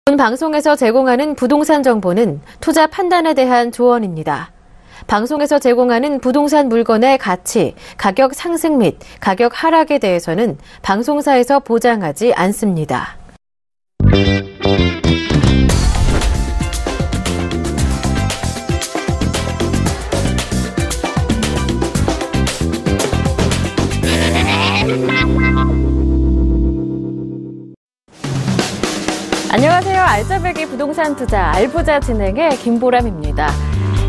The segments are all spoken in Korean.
본 방송에서 제공하는 부동산 정보는 투자 판단에 대한 조언입니다. 방송에서 제공하는 부동산 물건의 가치, 가격 상승 및 가격 하락에 대해서는 방송사에서 보장하지 않습니다. 안녕하세요. 알짜배기 부동산 투자 알부자 진행의 김보람입니다.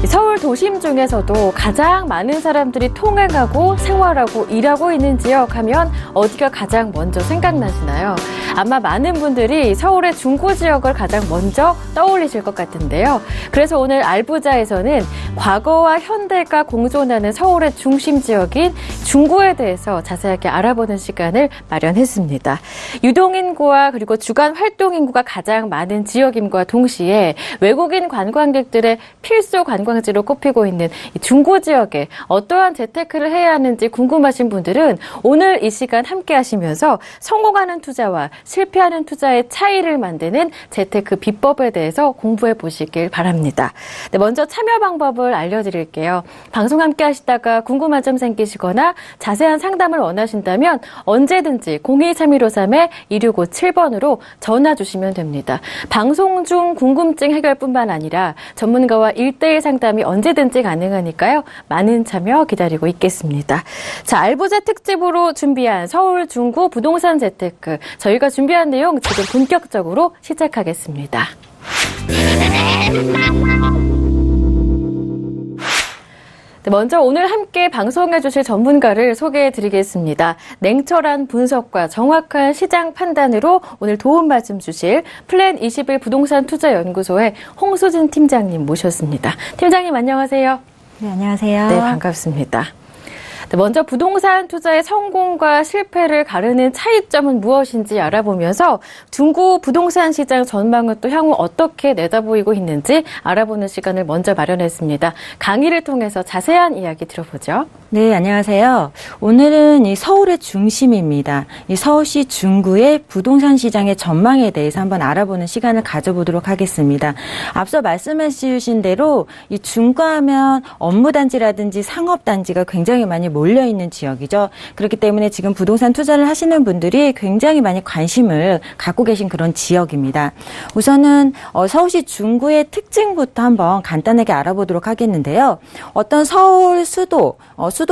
서울 도심 중에서도 가장 많은 사람들이 통행하고 생활하고 일하고 있는 지역 하면 어디가 가장 먼저 생각나시나요? 아마 많은 분들이 서울의 중구 지역을 가장 먼저 떠올리실 것 같은데요. 그래서 오늘 알부자에서는 과거와 현대가 공존하는 서울의 중심 지역인 중구에 대해서 자세하게 알아보는 시간을 마련했습니다. 유동인구와 그리고 주간 활동인구가 가장 많은 지역임과 동시에 외국인 관광객들의 필수 관광지로 꼽히고 있는 이 중구 지역에 어떠한 재테크를 해야 하는지 궁금하신 분들은 오늘 이 시간 함께 하시면서 성공하는 투자와 실패하는 투자의 차이를 만드는 재테크 비법에 대해서 공부해 보시길 바랍니다. 네, 먼저 참여 방법을 알려드릴게요. 방송 함께 하시다가 궁금한 점 생기시거나 자세한 상담을 원하신다면 언제든지 023153-2657번으로 전화 주시면 됩니다. 방송 중 궁금증 해결뿐만 아니라 전문가와 1:1 상담이 언제든지 가능하니까요. 많은 참여 기다리고 있겠습니다. 자, 알부자 특집으로 준비한 서울 중구 부동산 재테크. 저희가 준비한 내용 지금 본격적으로 시작하겠습니다. 네, 먼저 오늘 함께 방송해 주실 전문가를 소개해 드리겠습니다. 냉철한 분석과 정확한 시장 판단으로 오늘 도움 말씀 주실 플랜21 부동산 투자연구소의 홍수진 팀장님 모셨습니다. 팀장님 안녕하세요. 네, 안녕하세요. 네, 반갑습니다. 먼저 부동산 투자의 성공과 실패를 가르는 차이점은 무엇인지 알아보면서 중구 부동산 시장 전망은 또 향후 어떻게 내다보이고 있는지 알아보는 시간을 먼저 마련했습니다. 강의를 통해서 자세한 이야기 들어보죠. 네, 안녕하세요. 오늘은 이 서울의 중심입니다. 이 서울시 중구의 부동산 시장의 전망에 대해서 한번 알아보는 시간을 가져보도록 하겠습니다. 앞서 말씀해 주신 대로 이 중구하면 업무단지라든지 상업단지가 굉장히 많이 몰려있는 지역이죠. 그렇기 때문에 지금 부동산 투자를 하시는 분들이 굉장히 많이 관심을 갖고 계신 그런 지역입니다. 우선은 서울시 중구의 특징부터 한번 간단하게 알아보도록 하겠는데요. 어떤 서울 수도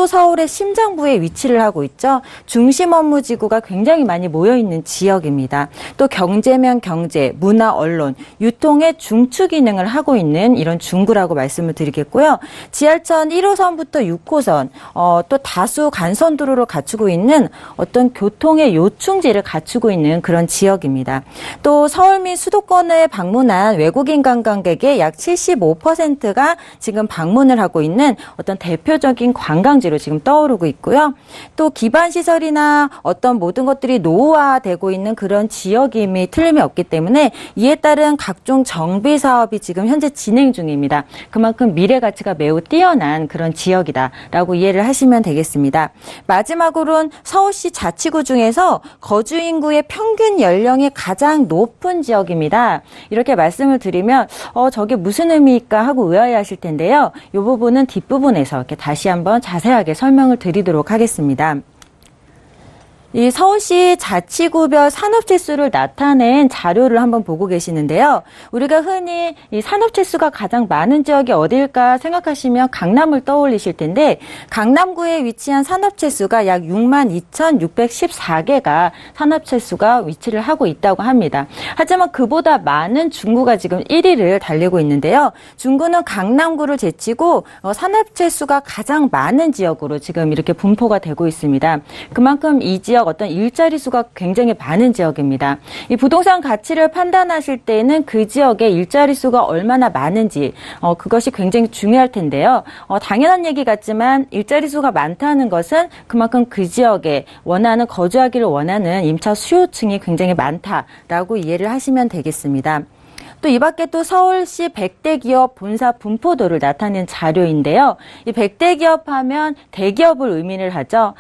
서울의 심장부에 위치를 하고 있죠. 중심 업무지구가 굉장히 많이 모여있는 지역입니다. 또 경제면 경제, 문화, 언론, 유통의 중추 기능을 하고 있는 이런 중구라고 말씀을 드리겠고요. 지하철 1호선부터 6호선, 또 다수 간선도로를 갖추고 있는 어떤 교통의 요충지를 갖추고 있는 그런 지역입니다. 또 서울 및 수도권을 방문한 외국인 관광객의 약 75%가 지금 방문을 하고 있는 어떤 대표적인 관광지로 지금 떠오르고 있고요. 또 기반 시설이나 어떤 모든 것들이 노후화되고 있는 그런 지역임이 틀림이 없기 때문에 이에 따른 각종 정비 사업이 지금 현재 진행 중입니다. 그만큼 미래 가치가 매우 뛰어난 그런 지역이다라고 이해를 하시면 되겠습니다. 마지막으로는 서울시 자치구 중에서 거주 인구의 평균 연령이 가장 높은 지역입니다. 이렇게 말씀을 드리면 저게 무슨 의미일까 하고 의아해하실 텐데요. 이 부분은 뒷부분에서 이렇게 다시 한번 자세하게 설명을 드리도록 하겠습니다. 이 서울시 자치구별 산업체 수를 나타낸 자료를 한번 보고 계시는데요. 우리가 흔히 이 산업체 수가 가장 많은 지역이 어딜까 생각하시면 강남을 떠올리실 텐데 강남구에 위치한 산업체 수가 약 62,614개가 산업체 수가 위치를 하고 있다고 합니다. 하지만 그보다 많은 중구가 지금 1위를 달리고 있는데요. 중구는 강남구를 제치고 산업체 수가 가장 많은 지역으로 지금 이렇게 분포가 되고 있습니다. 그만큼 이 지역 어떤 일자리 수가 굉장히 많은 지역입니다. 이 부동산 가치를 판단하실 때는 그 지역의 일자리 수가 얼마나 많은지 그것이 굉장히 중요할 텐데요. 당연한 얘기 같지만 일자리 수가 많다는 것은 그만큼 그 지역에 거주하기를 원하는 임차 수요층이 굉장히 많다라고 이해를 하시면 되겠습니다. 또 이 밖에 또 서울시 100대 기업 본사 분포도를 나타낸 자료인데요. 이 100대 기업 하면 대기업을 의미를 하죠.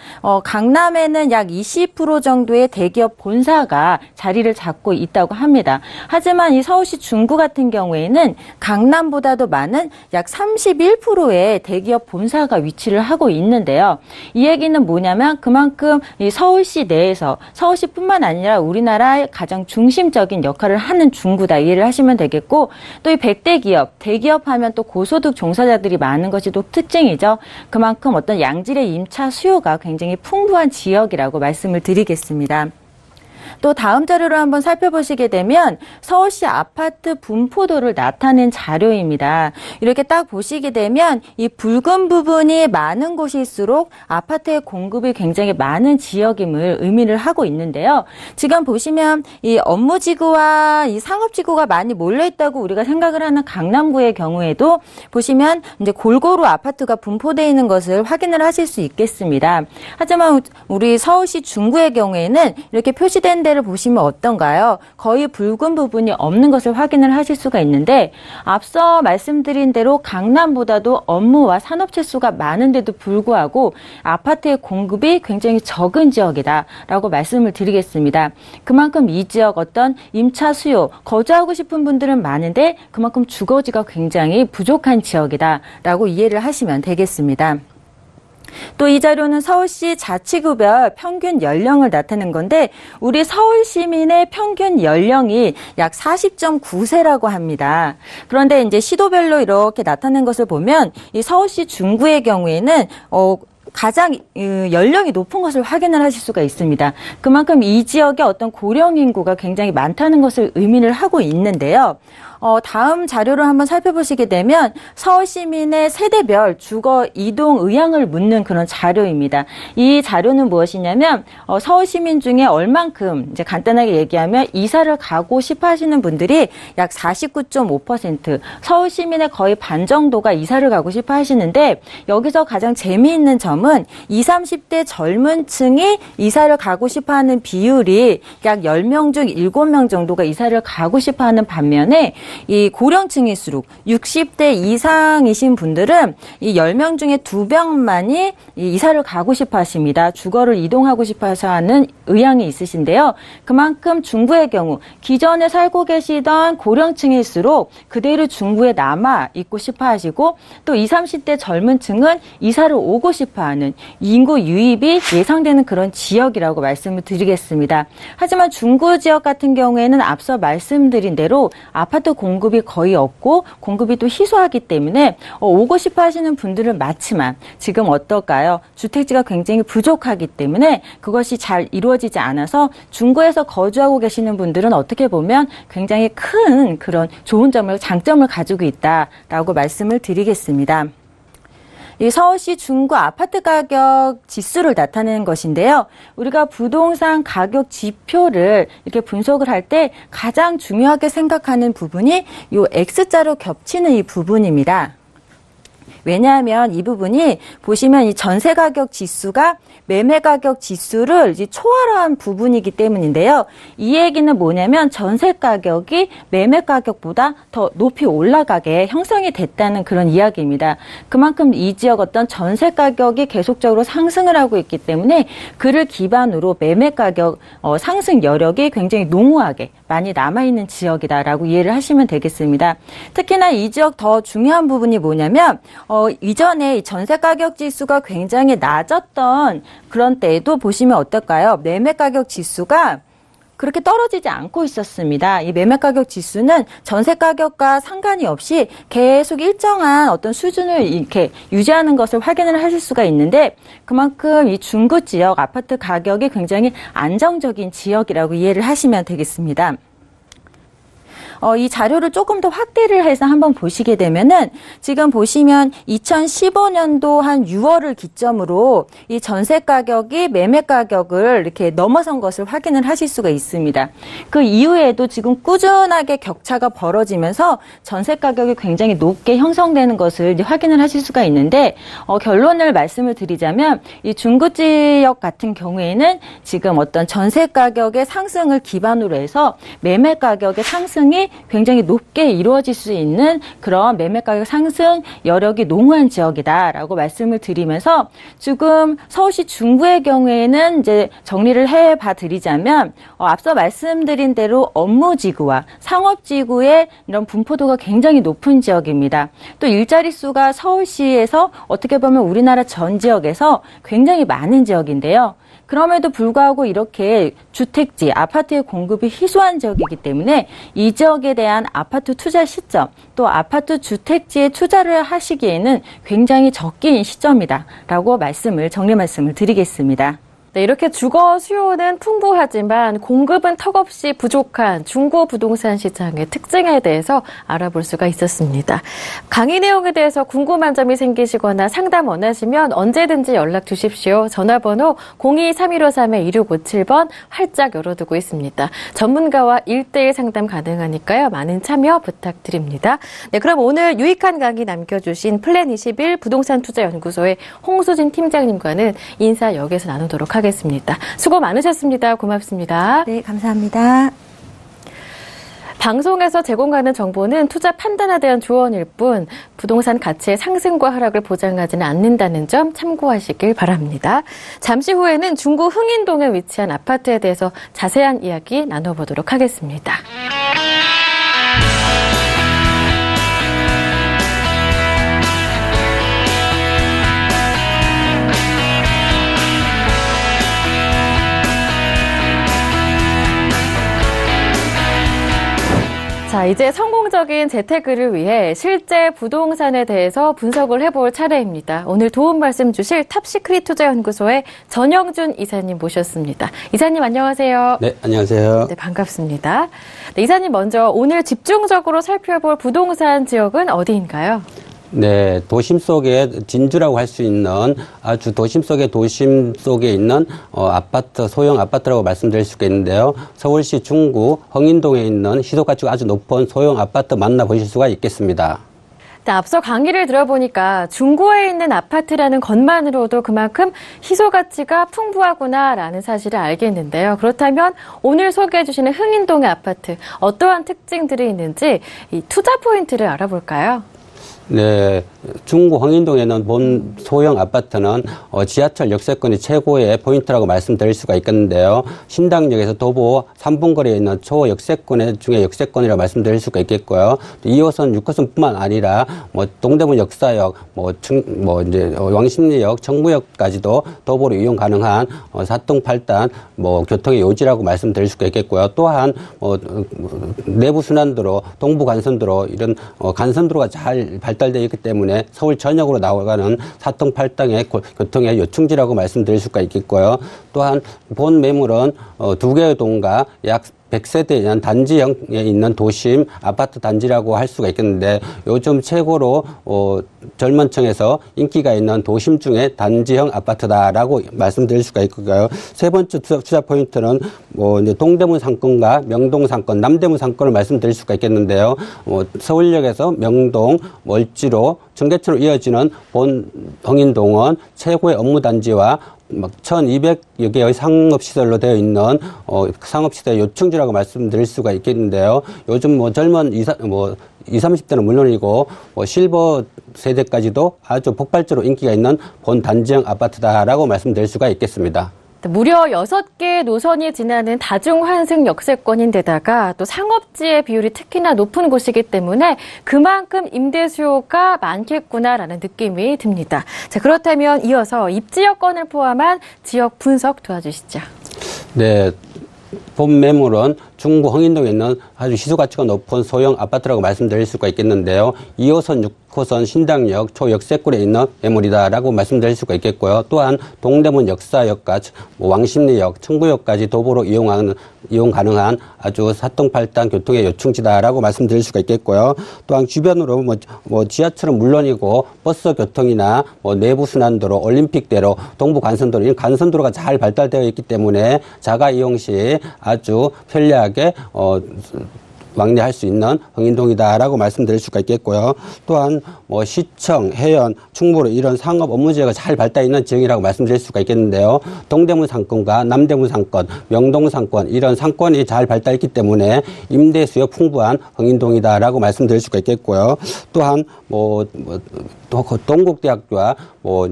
강남에는 약 20% 정도의 대기업 본사가 자리를 잡고 있다고 합니다. 하지만 이 서울시 중구 같은 경우에는 강남보다도 많은 약 31%의 대기업 본사가 위치를 하고 있는데요. 이 얘기는 뭐냐면 그만큼 이 서울시 내에서 서울시뿐만 아니라 우리나라의 가장 중심적인 역할을 하는 중구다 이해를 하시면 되겠고, 또 이 100대 기업, 대기업 하면 또 고소득 종사자들이 많은 것이 또 특징이죠. 그만큼 어떤 양질의 임차 수요가 굉장히 풍부한 지역이라고 말씀을 드리겠습니다. 또 다음 자료를 한번 살펴보시게 되면 서울시 아파트 분포도를 나타낸 자료입니다. 이렇게 딱 보시게 되면 이 붉은 부분이 많은 곳일수록 아파트의 공급이 굉장히 많은 지역임을 의미를 하고 있는데요. 지금 보시면 이 업무지구와 이 상업지구가 많이 몰려있다고 우리가 생각을 하는 강남구의 경우에도 보시면 이제 골고루 아파트가 분포되어 있는 것을 확인을 하실 수 있겠습니다. 하지만 우리 서울시 중구의 경우에는 이렇게 표시된 데를 보시면 어떤가요? 거의 붉은 부분이 없는 것을 확인을 하실 수가 있는데, 앞서 말씀드린 대로 강남보다도 업무와 산업체 수가 많은데도 불구하고 아파트의 공급이 굉장히 적은 지역이다라고 말씀을 드리겠습니다. 그만큼 이 지역 어떤 임차 수요, 거주하고 싶은 분들은 많은데 그만큼 주거지가 굉장히 부족한 지역이다라고 이해를 하시면 되겠습니다. 또 이 자료는 서울시 자치구별 평균 연령을 나타낸 건데, 우리 서울 시민의 평균 연령이 약 40.9세라고 합니다. 그런데 이제 시도별로 이렇게 나타낸 것을 보면 이 서울시 중구의 경우에는 가장 연령이 높은 것을 확인을 하실 수가 있습니다. 그만큼 이 지역에 어떤 고령 인구가 굉장히 많다는 것을 의미를 하고 있는데요. 다음 자료를 한번 살펴보시게 되면 서울 시민의 세대별 주거 이동 의향을 묻는 그런 자료입니다. 이 자료는 무엇이냐면 서울 시민 중에 얼만큼, 이제 간단하게 얘기하면 이사를 가고 싶어 하시는 분들이 약 49.5%, 서울 시민의 거의 반 정도가 이사를 가고 싶어 하시는데, 여기서 가장 재미있는 점은 20, 30대 젊은 층이 이사를 가고 싶어 하는 비율이 약 10명 중 7명 정도가 이사를 가고 싶어 하는 반면에, 이 고령층일수록 60대 이상이신 분들은 이 10명 중에 2명만이 이사를 가고 싶어 하십니다. 주거를 이동하고 싶어 하는 의향이 있으신데요. 그만큼 중구의 경우 기존에 살고 계시던 고령층일수록 그대로 중구에 남아 있고 싶어 하시고, 또 20, 30대 젊은 층은 이사를 오고 싶어 하는 인구 유입이 예상되는 그런 지역이라고 말씀을 드리겠습니다. 하지만 중구 지역 같은 경우에는 앞서 말씀드린 대로 아파트 공급이 거의 없고 공급이 또 희소하기 때문에 오고 싶어 하시는 분들은 많지만 지금 어떨까요? 주택지가 굉장히 부족하기 때문에 그것이 잘 이루어지지 않아서 중구에서 거주하고 계시는 분들은 어떻게 보면 굉장히 큰 그런 좋은 점을, 장점을 가지고 있다라고 말씀을 드리겠습니다. 이 서울시 중구 아파트 가격 지수를 나타내는 것인데요. 우리가 부동산 가격 지표를 이렇게 분석을 할 때 가장 중요하게 생각하는 부분이 이 X자로 겹치는 이 부분입니다. 왜냐하면 이 부분이 보시면 이 전세 가격 지수가 매매 가격 지수를 이제 초월한 부분이기 때문인데요. 이 얘기는 뭐냐면 전세 가격이 매매 가격보다 더 높이 올라가게 형성이 됐다는 그런 이야기입니다. 그만큼 이 지역 어떤 전세 가격이 계속적으로 상승을 하고 있기 때문에 그를 기반으로 매매 가격 상승 여력이 굉장히 농후하게 많이 남아있는 지역이다라고 이해를 하시면 되겠습니다. 특히나 이 지역 더 중요한 부분이 뭐냐면 이전에 전세 가격 지수가 굉장히 낮았던 그런 때에도 보시면 어떨까요? 매매 가격 지수가 그렇게 떨어지지 않고 있었습니다. 이 매매 가격 지수는 전세 가격과 상관이 없이 계속 일정한 어떤 수준을 이렇게 유지하는 것을 확인을 하실 수가 있는데, 그만큼 이 중구 지역 아파트 가격이 굉장히 안정적인 지역이라고 이해를 하시면 되겠습니다. 이 자료를 조금 더 확대를 해서 한번 보시게 되면은 지금 보시면 2015년도 한 6월을 기점으로 이 전세 가격이 매매 가격을 이렇게 넘어선 것을 확인을 하실 수가 있습니다. 그 이후에도 지금 꾸준하게 격차가 벌어지면서 전세 가격이 굉장히 높게 형성되는 것을 이제 확인을 하실 수가 있는데, 결론을 말씀을 드리자면 이 중구 지역 같은 경우에는 지금 어떤 전세 가격의 상승을 기반으로 해서 매매 가격의 상승이 굉장히 높게 이루어질 수 있는 그런 매매 가격 상승 여력이 농후한 지역이다라고 말씀을 드리면서 지금 서울시 중구의 경우에는 이제 정리를 해봐 드리자면 앞서 말씀드린 대로 업무지구와 상업지구의 이런 분포도가 굉장히 높은 지역입니다. 또 일자리 수가 서울시에서 어떻게 보면 우리나라 전 지역에서 굉장히 많은 지역인데요. 그럼에도 불구하고 이렇게 주택지, 아파트의 공급이 희소한 지역이기 때문에 이 지역에 대한 아파트 투자 시점, 또 아파트 주택지에 투자를 하시기에는 굉장히 적긴 시점이다라고 정리 말씀을 드리겠습니다. 네, 이렇게 주거 수요는 풍부하지만 공급은 턱없이 부족한 중고 부동산 시장의 특징에 대해서 알아볼 수가 있었습니다. 강의 내용에 대해서 궁금한 점이 생기시거나 상담 원하시면 언제든지 연락 주십시오. 전화번호 02-3153-2657번 활짝 열어두고 있습니다. 전문가와 1:1 상담 가능하니까요. 많은 참여 부탁드립니다. 네, 그럼 오늘 유익한 강의 남겨주신 플랜21 부동산투자연구소의 홍수진 팀장님과는 인사 여기서 나누도록 하겠습니다. 수고 많으셨습니다. 고맙습니다. 네, 감사합니다. 방송에서 제공하는 정보는 투자 판단에 대한 조언일 뿐 부동산 가치의 상승과 하락을 보장하지는 않는다는 점 참고하시길 바랍니다. 잠시 후에는 중구 흥인동에 위치한 아파트에 대해서 자세한 이야기 나눠보도록 하겠습니다. 자, 이제 성공적인 재테크를 위해 실제 부동산에 대해서 분석을 해볼 차례입니다. 오늘 도움 말씀 주실 탑시크릿 투자연구소의 전영준 이사님 모셨습니다. 이사님 안녕하세요. 네, 안녕하세요. 네, 반갑습니다. 네, 이사님 먼저 오늘 집중적으로 살펴볼 부동산 지역은 어디인가요? 네, 도심 속에 진주라고 할 수 있는 아주 도심 속에 있는 아파트, 소형 아파트라고 말씀드릴 수가 있는데요. 서울시 중구 흥인동에 있는 희소가치가 아주 높은 소형 아파트 만나보실 수가 있겠습니다. 네, 앞서 강의를 들어보니까 중구에 있는 아파트라는 것만으로도 그만큼 희소가치가 풍부하구나라는 사실을 알겠는데요. 그렇다면 오늘 소개해 주시는 흥인동의 아파트 어떠한 특징들이 있는지 이 투자 포인트를 알아볼까요? 네, 중구 흥인동에는 본 소형 아파트는 지하철 역세권이 최고의 포인트라고 말씀드릴 수가 있겠는데요. 신당역에서 도보 3분 거리에 있는 초역세권 중에 역세권이라고 말씀드릴 수가 있겠고요. 2호선, 6호선뿐만 아니라 동대문 역사역, 이제 왕십리역, 청구역까지도 도보로 이용 가능한 사동 8단 교통의 요지라고 말씀드릴 수가 있겠고요. 또한 내부 순환도로, 동부 간선도로 이런 간선도로가 잘 발달되어 있기 때문에 서울 전역으로 나가는 사통 8당의 교통의 요충지라고 말씀드릴 수가 있겠고요. 또한 본 매물은 2개의 동과 약 100세대에 대한 단지형에 있는 도심 아파트 단지라고 할 수가 있겠는데 요즘 최고로 젊은 층에서 인기가 있는 도심 중에 단지형 아파트다라고 말씀드릴 수가 있고요. 세 번째 투자 포인트는 이제 동대문 상권과 명동 상권, 남대문 상권을 말씀드릴 수가 있겠는데요. 서울역에서 명동, 월지로, 청계천으로 이어지는 본 흥인동은 최고의 업무 단지와 1,200여 개의 상업시설로 되어 있는 상업시설 요충지라고 말씀드릴 수가 있겠는데요. 요즘 젊은 20, 30대는 물론이고 실버 세대까지도 아주 폭발적으로 인기가 있는 본 단지형 아파트다라고 말씀드릴 수가 있겠습니다. 무려 6개 노선이 지나는 다중환승 역세권인데다가 또 상업지의 비율이 특히나 높은 곳이기 때문에 그만큼 임대 수요가 많겠구나라는 느낌이 듭니다. 자, 그렇다면 이어서 입지여건을 포함한 지역 분석 도와주시죠. 네. 본 매물은 중구 흥인동에 있는 아주 희소가치가 높은 소형 아파트라고 말씀드릴 수가 있겠는데요. 2호선, 6호선 신당역 초역세권에 있는 매물이다라고 말씀드릴 수가 있겠고요. 또한 동대문 역사역과 왕십리역, 청구역까지 도보로 이용 가능한 아주 사통팔단 교통의 요충지다라고 말씀드릴 수가 있겠고요. 또한 주변으로 지하철은 물론이고 버스 교통이나 내부 순환도로, 올림픽대로, 동부 간선도로 이런 간선도로가 잘 발달되어 있기 때문에 자가 이용 시 아주 편리하게 왕래할 수 있는 흥인동이다라고 말씀드릴 수가 있겠고요. 또한 뭐 시청, 해연, 충무로 이런 상업 업무지역가 잘 발달 있는 지역이라고 말씀드릴 수가 있겠는데요. 동대문 상권과 남대문 상권, 명동 상권 이런 상권이 잘 발달했기 때문에 임대 수요 풍부한 흥인동이다라고 말씀드릴 수가 있겠고요. 또한 또 동국대학교와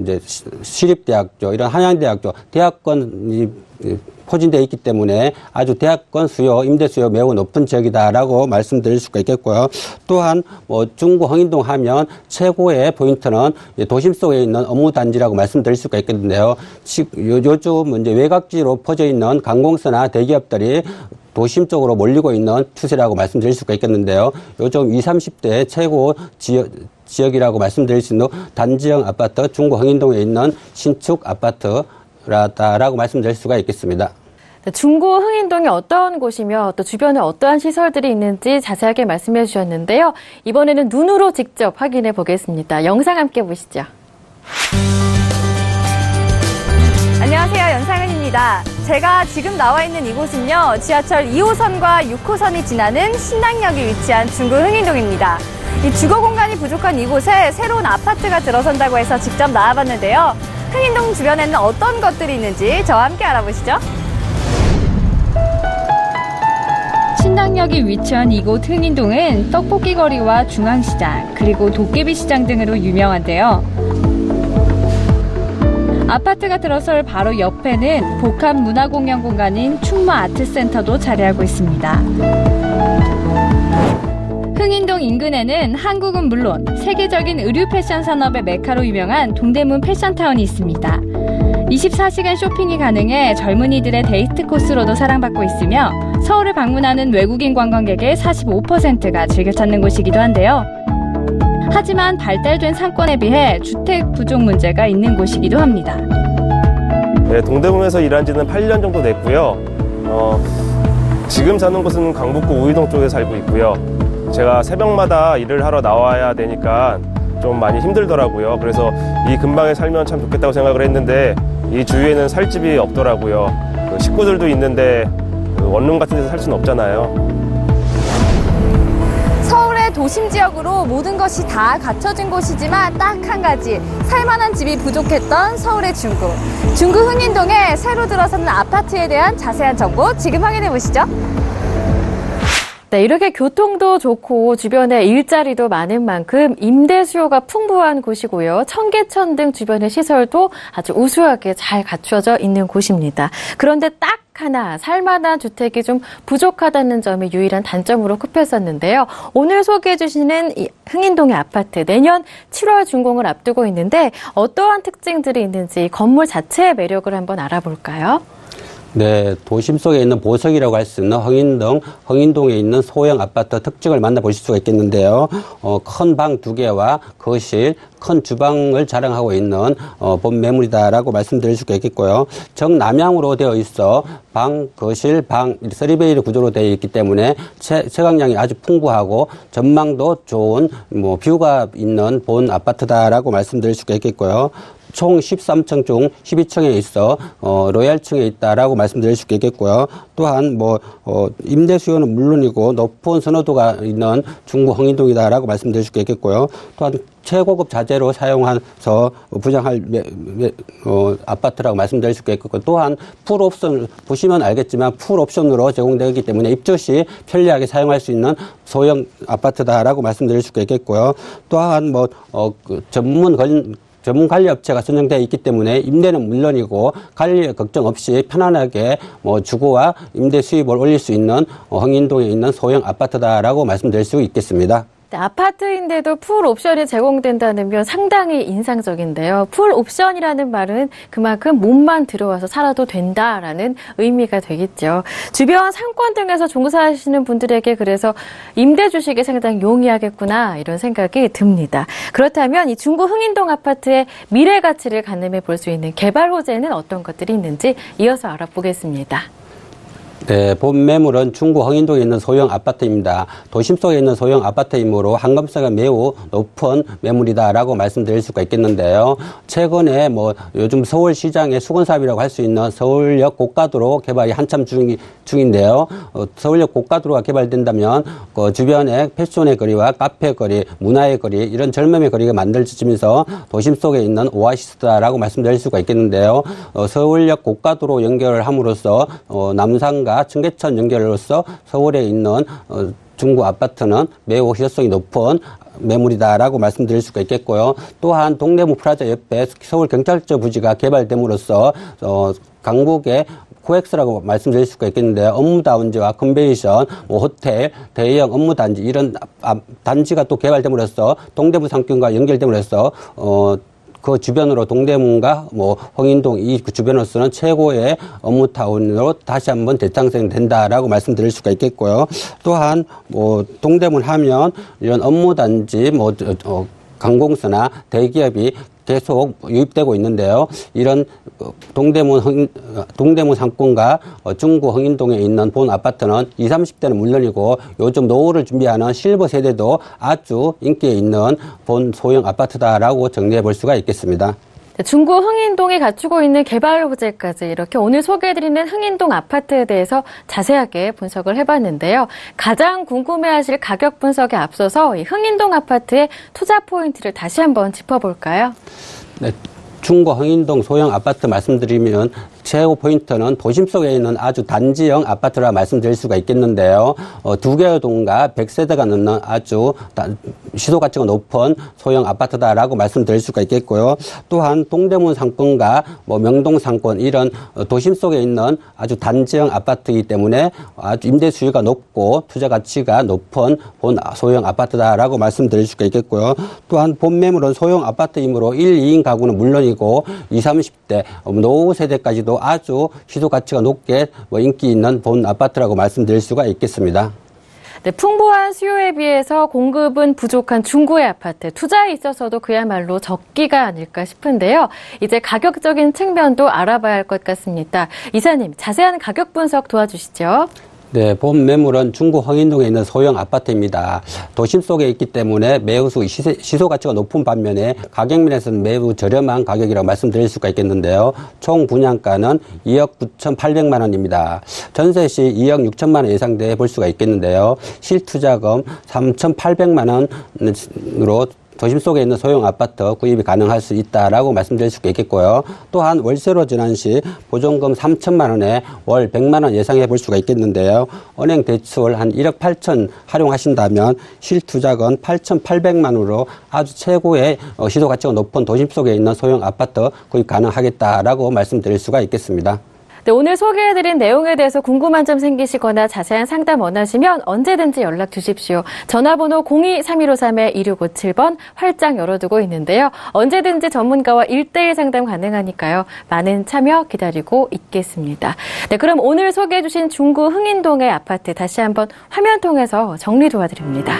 이제 시립대학교 이런 한양대학교 대학권이 포진되어 있기 때문에 아주 대학권 수요, 임대 수요 매우 높은 지역이다라고 말씀드릴 수가 있겠고요. 또한 중구 흥인동 하면 최고의 포인트는 도심 속에 있는 업무단지라고 말씀드릴 수가 있겠는데요. 요즘 이제 외곽지로 퍼져 있는 관공서나 대기업들이 도심 쪽으로 몰리고 있는 추세라고 말씀드릴 수가 있겠는데요. 요즘 20, 30대 최고 지역이라고 말씀드릴 수 있는 단지형 아파트 중구 흥인동에 있는 신축 아파트라고 말씀드릴 수가 있겠습니다. 중구 흥인동이 어떤 곳이며 또 주변에 어떠한 시설들이 있는지 자세하게 말씀해 주셨는데요. 이번에는 눈으로 직접 확인해 보겠습니다. 영상 함께 보시죠. 안녕하세요. 연상은입니다. 제가 지금 나와 있는 이곳은요, 지하철 2호선과 6호선이 지나는 신당역이 위치한 중구 흥인동입니다. 이 주거 공간이 부족한 이곳에 새로운 아파트가 들어선다고 해서 직접 나와봤는데요. 흥인동 주변에는 어떤 것들이 있는지 저와 함께 알아보시죠. 신당역이 위치한 이곳 흥인동은 떡볶이 거리와 중앙시장, 그리고 도깨비 시장 등으로 유명한데요. 아파트가 들어설 바로 옆에는 복합 문화공연 공간인 충무 아트센터도 자리하고 있습니다. 흥인동 인근에는 한국은 물론 세계적인 의류 패션 산업의 메카로 유명한 동대문 패션타운이 있습니다. 24시간 쇼핑이 가능해 젊은이들의 데이트 코스로도 사랑받고 있으며 서울을 방문하는 외국인 관광객의 45%가 즐겨 찾는 곳이기도 한데요. 하지만 발달된 상권에 비해 주택 부족 문제가 있는 곳이기도 합니다. 네, 동대문에서 일한 지는 8년 정도 됐고요. 지금 사는 곳은 강북구 우이동 쪽에 살고 있고요. 제가 새벽마다 일을 하러 나와야 되니까 좀 많이 힘들더라고요. 그래서 이 근방에 살면 참 좋겠다고 생각을 했는데 이 주위에는 살 집이 없더라고요. 식구들도 있는데 원룸 같은 데서 살 수는 없잖아요. 서울의 도심 지역으로 모든 것이 다 갖춰진 곳이지만 딱 한 가지, 살만한 집이 부족했던 서울의 중구. 중구 흥인동에 새로 들어서는 아파트에 대한 자세한 정보 지금 확인해 보시죠. 네, 이렇게 교통도 좋고 주변에 일자리도 많은 만큼 임대 수요가 풍부한 곳이고요. 청계천 등 주변의 시설도 아주 우수하게 잘 갖춰져 있는 곳입니다. 그런데 딱 하나 살만한 주택이 좀 부족하다는 점이 유일한 단점으로 꼽혔었는데요. 오늘 소개해 주시는 이 흥인동의 아파트, 내년 7월 준공을 앞두고 있는데 어떠한 특징들이 있는지 건물 자체의 매력을 한번 알아볼까요? 네, 도심 속에 있는 보석이라고 할 수 있는 흥인동에 있는 소형 아파트 특징을 만나보실 수가 있겠는데요. 큰 방 2개와 거실, 큰 주방을 자랑하고 있는 본 매물이다라고 말씀드릴 수가 있겠고요. 정남향으로 되어 있어 방, 거실, 방 3베이 구조로 되어 있기 때문에 채광량이 아주 풍부하고 전망도 좋은 뷰가 있는 본 아파트다라고 말씀드릴 수가 있겠고요. 총 13층 중 12층에 있어 로얄층에 있다라고 말씀드릴 수 있겠고요. 또한 임대 수요는 물론이고 높은 선호도가 있는 중구 흥인동이다라고 말씀드릴 수 있겠고요. 또한 최고급 자재로 사용해서 분양할 아파트라고 말씀드릴 수 있겠고, 또한 풀옵션 보시면 알겠지만 풀옵션으로 제공되기 때문에 입주 시 편리하게 사용할 수 있는 소형 아파트다라고 말씀드릴 수 있겠고요. 또한 전문 관리 업체가 선정되어 있기 때문에 임대는 물론이고 관리 걱정 없이 편안하게 주거와 임대 수입을 올릴 수 있는 흥인동에 있는 소형 아파트다라고 말씀드릴 수 있겠습니다. 네, 아파트인데도 풀 옵션이 제공된다는 면 상당히 인상적인데요. 풀 옵션이라는 말은 그만큼 몸만 들어와서 살아도 된다라는 의미가 되겠죠. 주변 상권 등에서 종사하시는 분들에게 그래서 임대 주식이 상당히 용이하겠구나 이런 생각이 듭니다. 그렇다면 이 중구 흥인동 아파트의 미래 가치를 가늠해 볼 수 있는 개발 호재는 어떤 것들이 있는지 이어서 알아보겠습니다. 네, 본 매물은 중구 흥인동에 있는 소형 아파트입니다. 도심 속에 있는 소형 아파트이므로 한검사가 매우 높은 매물이다라고 말씀드릴 수가 있겠는데요. 최근에 요즘 서울시장의 수건삽이라고 할 수 있는 서울역 고가도로 개발이 한참 중인데요. 서울역 고가도로가 개발된다면 그 주변에 패션의 거리와 카페 거리, 문화의 거리, 이런 젊음의 거리가 만들어지면서 도심 속에 있는 오아시스다라고 말씀드릴 수가 있겠는데요. 서울역 고가도로 연결을 함으로써 남산과 청계천 연결로서 서울에 있는 중구 아파트는 매우 희소성이 높은 매물이다라고 말씀드릴 수가 있겠고요. 또한 동대문 프라자 옆에 서울경찰서 부지가 개발됨으로써 강북의 코엑스라고 말씀드릴 수가 있겠는데 업무다운지와 컨벤션, 호텔, 대형 업무단지 이런 단지가 또 개발됨으로써 동대문 상권과 연결됨으로써 그 주변으로 동대문과 흥인동 이 주변으로서는 최고의 업무타운으로 다시 한번 재창생된다라고 말씀드릴 수가 있겠고요. 또한 동대문 하면 이런 업무단지 관공서나 대기업이 계속 유입되고 있는데요. 이런 동대문 상권과 중구 흥인동에 있는 본 아파트는 20, 30대는 물론이고 요즘 노후를 준비하는 실버 세대도 아주 인기에 있는 본 소형 아파트다라고 정리해 볼 수가 있겠습니다. 중구 흥인동이 갖추고 있는 개발 호재까지 이렇게 오늘 소개해드리는 흥인동 아파트에 대해서 자세하게 분석을 해봤는데요. 가장 궁금해하실 가격 분석에 앞서서 이 흥인동 아파트의 투자 포인트를 다시 한번 짚어볼까요? 네. 중구 흥인동 소형 아파트 말씀드리면 최고 포인트는 도심 속에 있는 아주 단지형 아파트라 말씀드릴 수가 있겠는데요. 두 개의 동과 100세대가 넘는 아주 시도 가치가 높은 소형 아파트다라고 말씀드릴 수가 있겠고요. 또한 동대문 상권과 명동 상권 이런 도심 속에 있는 아주 단지형 아파트이기 때문에 아주 임대 수요가 높고 투자 가치가 높은 본 소형 아파트다라고 말씀드릴 수가 있겠고요. 또한 본 매물은 소형 아파트이므로 1, 2인 가구는 물론이고 20, 30대 노후 세대까지도 아주 시도 가치가 높게 인기 있는 본 아파트라고 말씀드릴 수가 있겠습니다. 네, 풍부한 수요에 비해서 공급은 부족한 중구의 아파트, 투자에 있어서도 그야말로 적기가 아닐까 싶은데요. 이제 가격적인 측면도 알아봐야 할 것 같습니다. 이사님, 자세한 가격 분석 도와주시죠. 네, 본 매물은 중구 흥인동에 있는 소형 아파트입니다. 도심 속에 있기 때문에 매우 시소 가치가 높은 반면에 가격 면에서는 매우 저렴한 가격이라고 말씀드릴 수가 있겠는데요. 총 분양가는 2억 9,800만 원입니다. 전세 시 2억 6천만 원 예상돼 볼 수가 있겠는데요. 실투자금 3,800만 원으로 도심 속에 있는 소형 아파트 구입이 가능할 수 있다라고 말씀드릴 수 있겠고요. 또한 월세로 지난 시 보증금 3천만 원에 월 100만 원 예상해 볼 수가 있겠는데요. 은행 대출 한 1억 8천 활용하신다면 실투자금 8,800만 원으로 아주 최고의 시도 가치가 높은 도심 속에 있는 소형 아파트 구입 가능하겠다라고 말씀드릴 수가 있겠습니다. 네, 오늘 소개해드린 내용에 대해서 궁금한 점 생기시거나 자세한 상담 원하시면 언제든지 연락 주십시오. 전화번호 02-3153-2657번 활짝 열어두고 있는데요. 언제든지 전문가와 1:1 상담 가능하니까요. 많은 참여 기다리고 있겠습니다. 네, 그럼 오늘 소개해주신 중구 흥인동의 아파트 다시 한번 화면 통해서 정리 도와드립니다.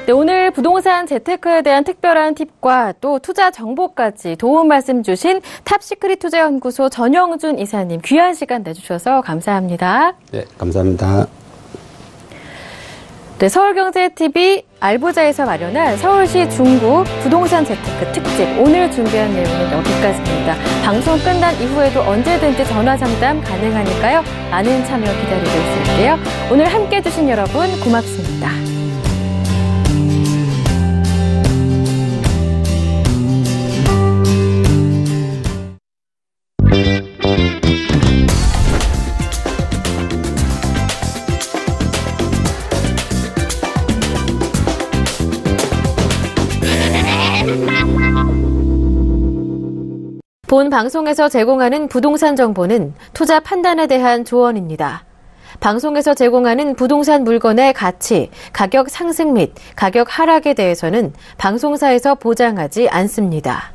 네, 오늘 부동산 재테크에 대한 특별한 팁과 또 투자 정보까지 도움 말씀 주신 탑시크릿 투자연구소 전영준 이사님 귀한 시간 내주셔서 감사합니다. 네, 감사합니다. 네, 서울경제TV 알부자에서 마련한 서울시 중구 부동산 재테크 특집 오늘 준비한 내용은 여기까지입니다. 방송 끝난 이후에도 언제든지 전화 상담 가능하니까요. 많은 참여 기다리고 있을게요. 오늘 함께해 주신 여러분 고맙습니다. 본 방송에서 제공하는 부동산 정보는 투자 판단에 대한 조언입니다. 방송에서 제공하는 부동산 물건의 가치, 가격 상승 및 가격 하락에 대해서는 방송사에서 보장하지 않습니다.